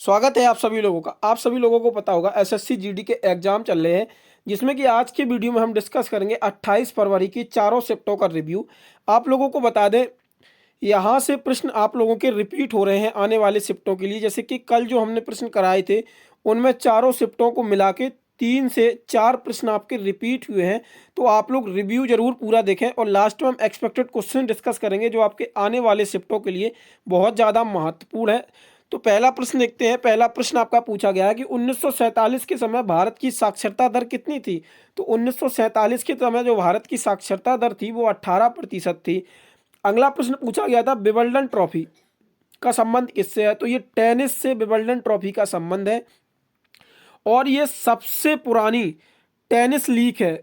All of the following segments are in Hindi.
स्वागत है आप सभी लोगों का। आप सभी लोगों को पता होगा एसएससी जीडी के एग्जाम चल रहे हैं, जिसमें कि आज के वीडियो में हम डिस्कस करेंगे 28 फरवरी की चारों शिफ्टों का रिव्यू। आप लोगों को बता दें, यहाँ से प्रश्न आप लोगों के रिपीट हो रहे हैं आने वाले शिफ्टों के लिए। जैसे कि कल जो हमने प्रश्न कराए थे उनमें चारों शिफ्टों को मिला के 3 से 4 प्रश्न आपके रिपीट हुए हैं। तो आप लोग रिव्यू जरूर पूरा देखें और लास्ट में हम एक्सपेक्टेड क्वेश्चन डिस्कस करेंगे जो आपके आने वाले शिफ्टों के लिए बहुत ज़्यादा महत्वपूर्ण है। तो पहला प्रश्न देखते हैं। पहला प्रश्न आपका पूछा गया है कि 1947 के समय भारत की साक्षरता दर कितनी थी। तो 1947 के समय जो भारत की साक्षरता दर थी वो 18% थी। अगला प्रश्न पूछा गया था विंबलडन ट्रॉफी का संबंध किससे है। तो ये टेनिस से विंबलडन ट्रॉफी का संबंध है और ये सबसे पुरानी टेनिस लीग है।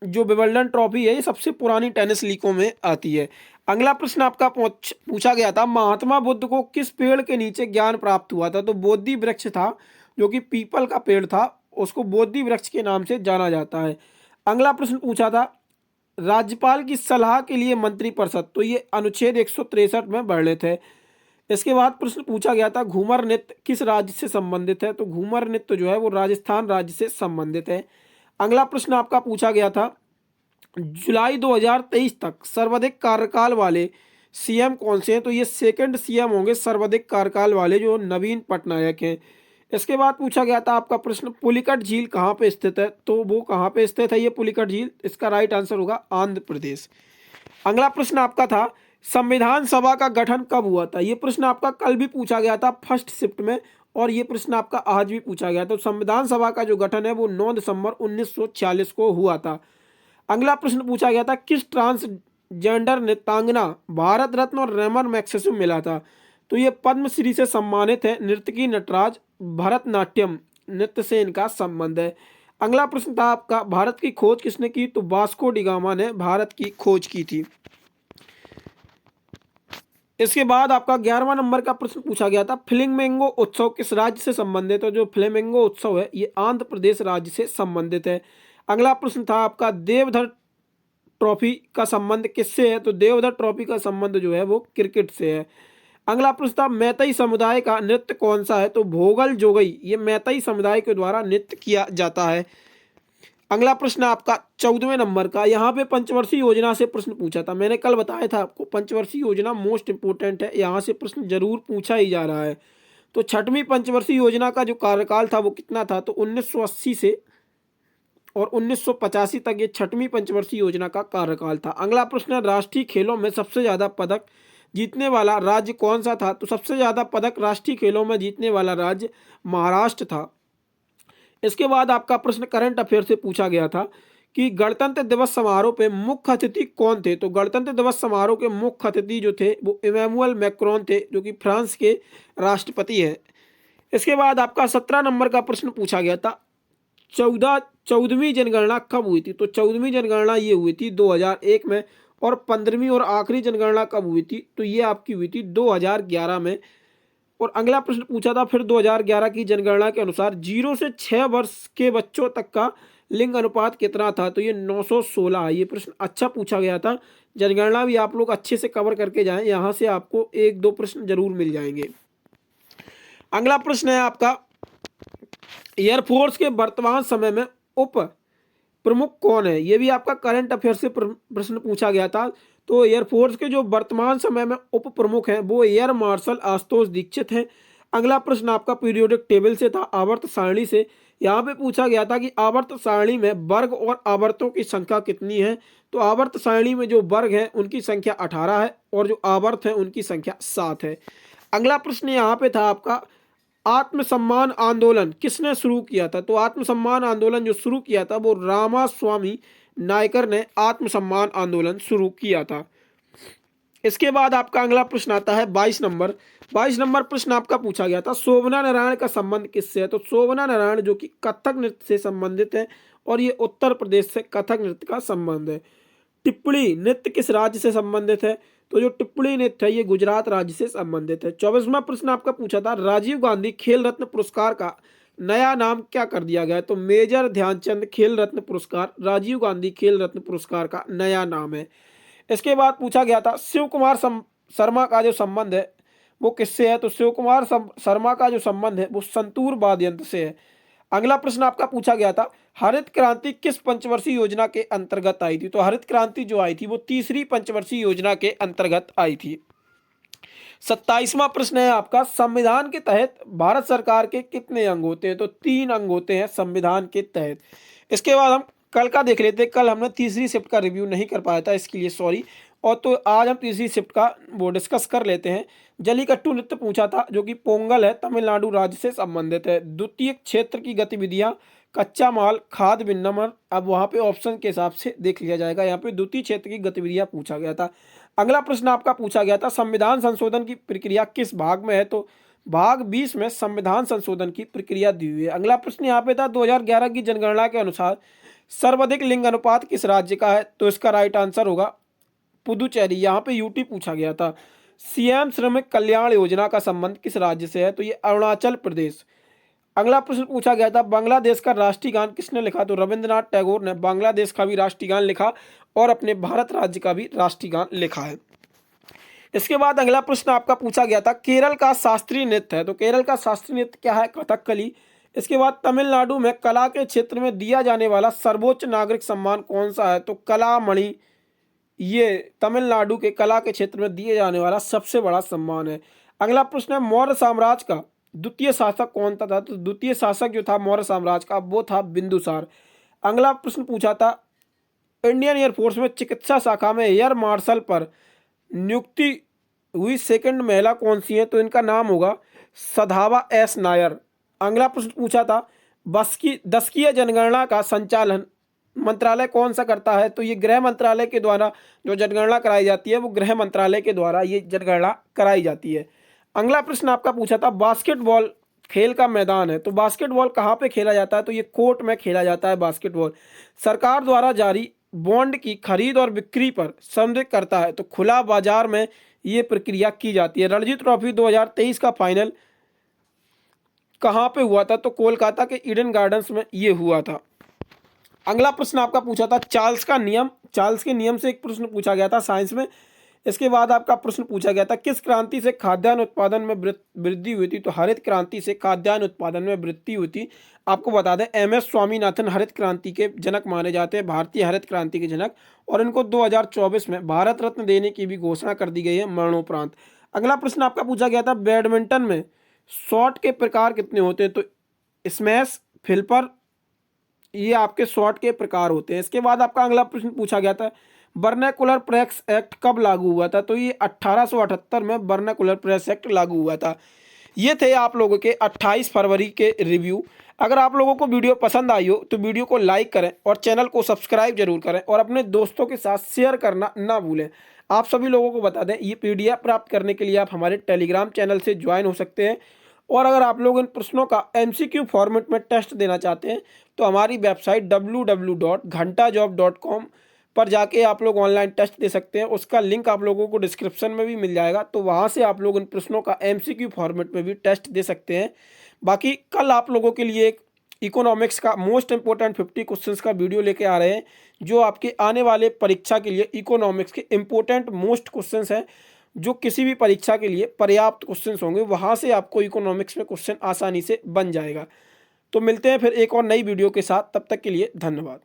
जो विंबलडन ट्रॉफी है ये सबसे पुरानी टेनिस लीगों में आती है। अगला प्रश्न आपका पूछा गया था महात्मा बुद्ध को किस पेड़ के नीचे ज्ञान प्राप्त हुआ था। तो बोधि वृक्ष था, जो कि पीपल का पेड़ था, उसको बोधि वृक्ष के नाम से जाना जाता है। अगला प्रश्न पूछा था राज्यपाल की सलाह के लिए मंत्रिपरिषद, तो ये अनुच्छेद 163 में वर्णित है। इसके बाद प्रश्न पूछा गया था घूमर नृत्य किस राज्य से संबंधित है। तो घूमर नृत्य जो है वो राजस्थान राज्य से संबंधित है। अगला प्रश्न आपका पूछा गया था जुलाई 2023 तक सर्वाधिक कार्यकाल वाले सीएम कौन से हैं। तो ये सेकंड सीएम होंगे सर्वाधिक कार्यकाल वाले, जो नवीन पटनायक हैं। इसके बाद पूछा गया था आपका प्रश्न पुलिकट झील कहाँ पे स्थित है। तो वो कहाँ पे स्थित है ये पुलिकट झील, इसका राइट आंसर होगा आंध्र प्रदेश। अगला प्रश्न आपका था संविधान सभा का गठन कब हुआ था। ये प्रश्न आपका कल भी पूछा गया था फर्स्ट शिफ्ट में और ये प्रश्न आपका आज भी पूछा गया। तो संविधान सभा का जो गठन है वो 9 दिसंबर 1946 को हुआ था। अगला प्रश्न पूछा गया था किस ट्रांसजेंडर नृत्यांगना भारत रत्न और रेमन मैग्सेसे मिला था। तो ये पद्मश्री से सम्मानित है नर्तकी नटराज, भरतनाट्यम नृत्य से इनका संबंध है। अगला प्रश्न था आपका भारत की खोज किसने की। तो वास्को डी गामा ने भारत की खोज की थी। इसके बाद आपका 11वां नंबर का प्रश्न पूछा गया था फ्लेमिंगो उत्सव किस राज्य से संबंधित है। जो फ्लेमिंगो उत्सव है ये आंध्र प्रदेश राज्य से संबंधित है। अगला प्रश्न था आपका देवधर ट्रॉफी का संबंध किससे है। तो देवधर ट्रॉफी का संबंध जो है वो क्रिकेट से है। अगला प्रश्न था मैतई समुदाय का नृत्य कौन सा है। तो भोगल जोगई ये मैतई समुदाय के द्वारा नृत्य किया जाता है। अगला प्रश्न आपका 14वें नंबर का, यहाँ पे पंचवर्षीय योजना से प्रश्न पूछा था। मैंने कल बताया था आपको पंचवर्षीय योजना मोस्ट इंपोर्टेंट है, यहाँ से प्रश्न जरूर पूछा ही जा रहा है। तो छठवीं पंचवर्षीय योजना का जो कार्यकाल था वो कितना था। तो 1980 से और 1985 तक ये छठवीं पंचवर्षीय योजना का कार्यकाल था। अगला प्रश्न है राष्ट्रीय खेलों में सबसे ज्यादा पदक जीतने वाला राज्य कौन सा था। तो सबसे ज्यादा पदक राष्ट्रीय खेलों में जीतने वाला राज्य महाराष्ट्र था। इसके बाद आपका प्रश्न करंट अफेयर से पूछा गया था कि गणतंत्र दिवस समारोह पे मुख्य अतिथि कौन थे। तो गणतंत्र दिवस समारोह के मुख्य अतिथि जो थे वो इमैनुअल मैक्रोन थे, जो कि फ्रांस के राष्ट्रपति हैं। इसके बाद आपका 17 नंबर का प्रश्न पूछा गया था 14वीं जनगणना कब हुई थी। तो 14वीं जनगणना ये हुई थी 2001 में और 15वीं और आखिरी जनगणना कब हुई थी। तो ये आपकी हुई थी 2011 में। और अगला प्रश्न पूछा था फिर 2011 की जनगणना के अनुसार 0 से 6 वर्ष के बच्चों तक का लिंग अनुपात कितना था। तो ये 916 है। ये प्रश्न अच्छा पूछा गया था। जनगणना भी आप लोग अच्छे से कवर करके जाएं, यहाँ से आपको 1-2 प्रश्न जरूर मिल जाएंगे। अगला प्रश्न है आपका एयरफोर्स के वर्तमान समय में उप प्रमुख कौन है। यह भी आपका करंट अफेयर से प्रश्न पूछा गया था। तो एयरफोर्स के जो वर्तमान समय में उप प्रमुख हैं वो एयर मार्शल आशुतोष दीक्षित हैं। अगला प्रश्न आपका पीरियोडिक टेबल से था, आवर्त सारणी से। यहाँ पे पूछा गया था कि आवर्त सारणी में वर्ग और आवर्तों की संख्या कितनी है। तो आवर्त सारणी में जो वर्ग है उनकी संख्या 18 है और जो आवर्त है उनकी संख्या 7 है। अगला प्रश्न यहाँ पे था आपका आत्मसम्मान आंदोलन किसने शुरू किया था। तो आत्मसम्मान आंदोलन जो शुरू किया था वो रामास्वामी नायकर ने आत्मसम्मान आंदोलन शुरू किया था। इसके बाद आपका अगला प्रश्न आता है 22 नंबर प्रश्न आपका पूछा गया था शोभना नारायण का संबंध किससे है। तो शोभना नारायण जो कि कथक नृत्य से संबंधित है और ये उत्तर प्रदेश से कथक नृत्य का संबंध है। टिप्पणी नृत्य किस राज्य से संबंधित है। तो जो टिप्पणी नृत्य है ये गुजरात राज्य से संबंधित है। 24वां प्रश्न आपका पूछा था राजीव गांधी खेल रत्न पुरस्कार का नया नाम क्या कर दिया गया है। तो मेजर ध्यानचंद खेल रत्न पुरस्कार राजीव गांधी खेल रत्न पुरस्कार का नया नाम है। इसके बाद पूछा गया था शिव कुमार शर्मा का जो संबंध है वो किससे है? तो शिव कुमार शर्मा का जो संबंध है वो संतूर वाद्य यंत्र से है। अगला प्रश्न आपका पूछा गया था, हरित क्रांति किस पंचवर्षीय योजना के अंतर्गत आई थी? तो हरित क्रांति जो आई थी वो तीसरी पंचवर्षीय योजना के अंतर्गत आई थी। 27वां प्रश्न है आपका, संविधान के तहत भारत सरकार के कितने अंग होते हैं? तो 3 अंग होते हैं संविधान के तहत। इसके बाद हम कल का देख लेते हैं। कल हमने तीसरी शिफ्ट का रिव्यू नहीं कर पाया था, इसके लिए सॉरी। और तो आज हम तीसरी शिफ्ट का वो डिस्कस कर लेते हैं। जलीकट्टू नृत्य पूछा था, जो कि पोंगल है, तमिलनाडु राज्य से संबंधित है। द्वितीय क्षेत्र की गतिविधियां, कच्चा माल, खाद विनिर्माण। अब वहां पे ऑप्शन के हिसाब से देख लिया जाएगा। यहाँ पे द्वितीय क्षेत्र की गतिविधियां पूछा गया था। अगला प्रश्न आपका पूछा गया था, संविधान संशोधन की प्रक्रिया किस भाग में है? तो भाग 20 में संविधान संशोधन की प्रक्रिया दी हुई है। अगला प्रश्न यहाँ पे था, 2011 की जनगणना के अनुसार सर्वाधिक लिंग अनुपात किस राज्य का है? तो इसका राइट आंसर होगा पुदुचेरी। यहाँ पे यूटी पूछा गया था। सीएम श्रमिक कल्याण योजना का संबंध किस राज्य से है? तो ये अरुणाचल प्रदेश। अगला प्रश्न पूछा गया था, बांग्लादेश का राष्ट्रीय गान किसने लिखा? तो रविंद्रनाथ टैगोर ने बांग्लादेश का भी राष्ट्रीय गान लिखा और अपने भारत राज्य का भी राष्ट्रीय गान लिखा है। इसके बाद अगला प्रश्न आपका पूछा गया था, केरल का शास्त्रीय नृत्य है। तो केरल का शास्त्रीय नृत्य क्या है? कथकली। इसके बाद तमिलनाडु में कला के क्षेत्र में दिया जाने वाला सर्वोच्च नागरिक सम्मान कौन सा है? तो कलामणि। ये तमिलनाडु के कला के क्षेत्र में दिए जाने वाला सबसे बड़ा सम्मान है। अगला प्रश्न है, मौर्य साम्राज्य का द्वितीय शासक कौन था? तो द्वितीय शासक जो था मौर्य साम्राज्य का वो था बिंदुसार। अगला प्रश्न पूछा था, इंडियन एयरफोर्स में चिकित्सा शाखा में एयर मार्शल पर नियुक्ति हुई सेकंड महिला कौन सी है? तो इनका नाम होगा सधावा एस नायर। अगला प्रश्न पूछा था, दशकीय जनगणना का संचालन मंत्रालय कौन सा करता है? तो ये गृह मंत्रालय के द्वारा जो जनगणना कराई जाती है वो गृह मंत्रालय के द्वारा ये जनगणना कराई जाती है। अगला प्रश्न आपका पूछा था, बास्केटबॉल खेल का मैदान है। तो बास्केटबॉल कहाँ पे खेला जाता है? तो ये कोर्ट में खेला जाता है बास्केटबॉल। सरकार द्वारा जारी बॉन्ड की खरीद और बिक्री पर संदेह करता है, तो खुला बाजार में ये प्रक्रिया की जाती है। रणजी ट्रॉफी 2023 का फाइनल कहाँ पे हुआ था? तो कोलकाता के ईडन गार्डन्स में ये हुआ था। अगला प्रश्न आपका पूछा था, चार्ल्स का नियम। चार्ल्स के नियम से एक प्रश्न पूछा गया था साइंस में। इसके बाद आपका प्रश्न पूछा गया था, किस क्रांति से खाद्यान्न उत्पादन में वृद्धि हुई थी? तो हरित क्रांति से खाद्यान्न उत्पादन में वृद्धि हुई थी। आपको बता दें, एम.एस. स्वामीनाथन हरित क्रांति के जनक माने जाते हैं, भारतीय हरित क्रांति के जनक। और इनको 2024 में भारत रत्न देने की भी घोषणा कर दी गई है मरणोपरांत। अगला प्रश्न आपका पूछा गया था, बैडमिंटन में शॉट के प्रकार कितने होते हैं? तो स्मैश, फ्लिपर, ये आपके शॉट के प्रकार होते हैं। इसके बाद आपका अगला प्रश्न पूछा गया था, वर्नाकुलर प्रेस एक्ट कब लागू हुआ था? तो ये 1878 में वर्नाकुलर प्रेस एक्ट लागू हुआ था। ये थे आप लोगों के 28 फरवरी के रिव्यू। अगर आप लोगों को वीडियो पसंद आई हो तो वीडियो को लाइक करें और चैनल को सब्सक्राइब जरूर करें और अपने दोस्तों के साथ शेयर करना ना भूलें। आप सभी लोगों को बता दें, ये PDF प्राप्त करने के लिए आप हमारे टेलीग्राम चैनल से ज्वाइन हो सकते हैं। और अगर आप लोग इन प्रश्नों का MCQ फॉर्मेट में टेस्ट देना चाहते हैं तो हमारी वेबसाइट www.ghantajob.com पर जाके आप लोग ऑनलाइन टेस्ट दे सकते हैं। उसका लिंक आप लोगों को डिस्क्रिप्शन में भी मिल जाएगा, तो वहाँ से आप लोग इन प्रश्नों का MCQ फॉर्मेट में भी टेस्ट दे सकते हैं। बाकी कल आप लोगों के लिए एक इकोनॉमिक्स का मोस्ट इंपोर्टेंट 50 क्वेश्चंस का वीडियो लेके आ रहे हैं, जो आपके आने वाले परीक्षा के लिए इकोनॉमिक्स के इंपॉर्टेंट मोस्ट क्वेश्चंस हैं, जो किसी भी परीक्षा के लिए पर्याप्त क्वेश्चंस होंगे। वहाँ से आपको इकोनॉमिक्स में क्वेश्चन आसानी से बन जाएगा। तो मिलते हैं फिर एक और नई वीडियो के साथ, तब तक के लिए धन्यवाद।